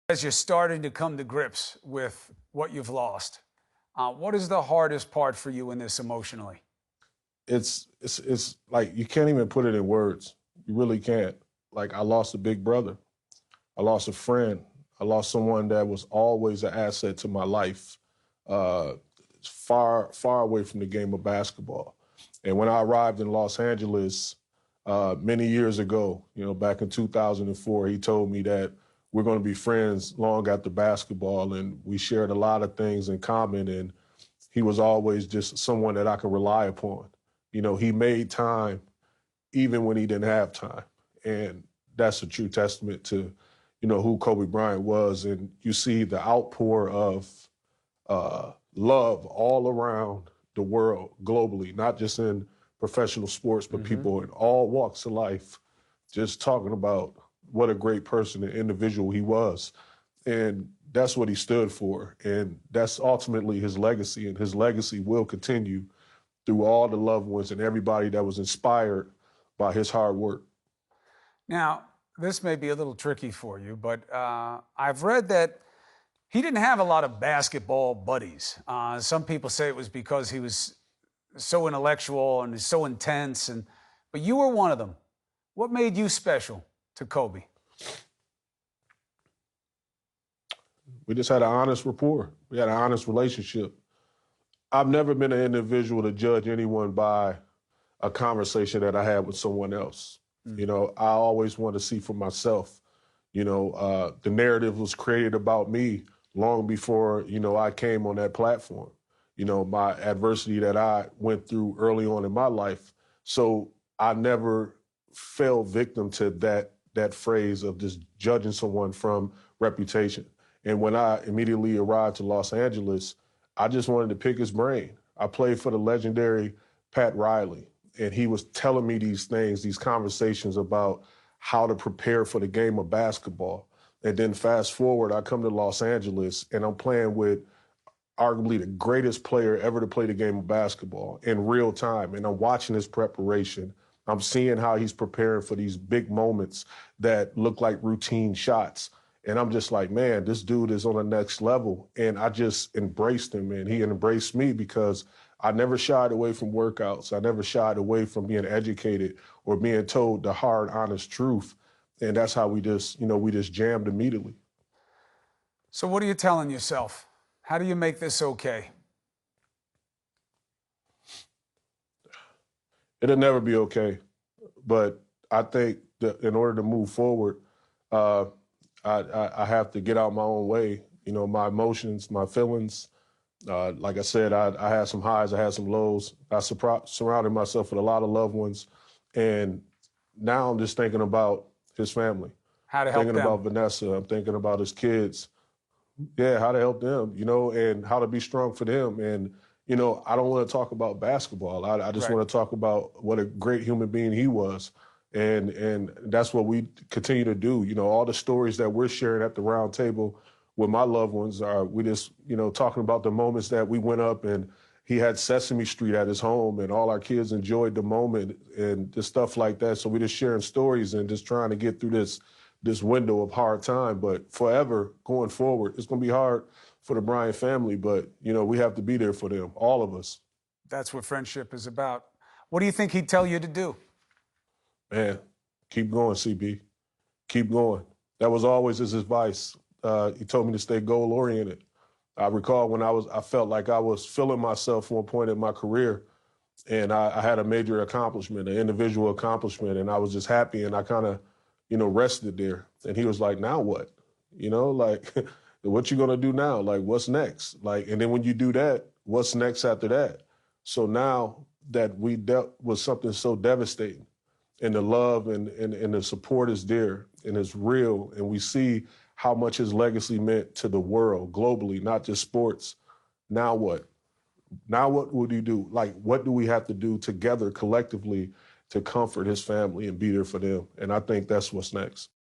As you're starting to come to grips with what you've lost, what is the hardest part for you in this emotionally? It's like you can't even put it in words. You really can't. Like I lost a big brother. I lost a friend. I lost someone that was always an asset to my life. Uh, far away from the game of basketball. And when I arrived in Los Angeles many years ago, back in 2004, he told me that we're going to be friends long after basketball, and we shared a lot of things in common. And he was always just someone that I could rely upon. He made time even when he didn't have time. And that's a true testament to, who Kobe Bryant was. And you see the outpour of love all around the world globally, not just in professional sports, but people in all walks of life, just talking about what a great person and individual he was. And that's what he stood for. And that's ultimately his legacy. And his legacy will continue through all the loved ones and everybody that was inspired by his hard work. Now, this may be a little tricky for you, but I've read that he didn't have a lot of basketball buddies. Some people say it was because he was so intellectual and so intense, but you were one of them. What made you special to Kobe? We just had an honest rapport. We had an honest relationship. I've never been an individual to judge anyone by a conversation that I had with someone else. I always want to see for myself. The narrative was created about me long before, I came on that platform. My adversity that I went through early on in my life. So I never fell victim to that phrase of just judging someone from reputation. And when I immediately arrived to Los Angeles, I just wanted to pick his brain. I played for the legendary Pat Riley, and he was telling me these things, these conversations about how to prepare for the game of basketball. And then fast forward, I come to Los Angeles, and I'm playing with arguably the greatest player ever to play the game of basketball in real time. And I'm watching his preparation. I'm seeing how he's preparing for these big moments that look like routine shots. And I'm just like, man, this dude is on the next level. And I just embraced him, and he embraced me because I never shied away from workouts. I never shied away from being educated or being told the hard, honest truth. And that's how we just jammed immediately. So what are you telling yourself? How do you make this okay? It'll never be okay. But I think that in order to move forward, I have to get out my own way. My emotions, my feelings. Like I said, I had some highs, I had some lows. I surrounded myself with a lot of loved ones. And now I'm just thinking about his family. How to help them. Thinking about Vanessa. I'm thinking about his kids. Yeah, how to help them, and how to be strong for them. And, I don't want to talk about basketball. I just want to talk about what a great human being he was. And that's what we continue to do. All the stories that we're sharing at the round table with my loved ones are we just, talking about the moments that we went up and he had Sesame Street at his home and all our kids enjoyed the moment and just stuff like that. So we're just sharing stories and just trying to get through this window of hard time. But forever going forward, it's going to be hard for the Bryant family, but, we have to be there for them, all of us. That's what friendship is about. What do you think he'd tell you to do? Man, keep going, CB. Keep going. That was always his advice. He told me to stay goal-oriented. I recall when I felt like I was feeling myself at one point in my career, and I had a major accomplishment, an individual accomplishment, and I was just happy, and I kind of, rested there. And he was like, now what? Like, what you gonna do now? Like, what's next? Like, and then when you do that, what's next after that? So now that we dealt with something so devastating, and the love and the support is there and it's real, and we see how much his legacy meant to the world globally, not just sports. Now what? Now what would he do? Like, what do we have to do together collectively to comfort his family and be there for them? And I think that's what's next.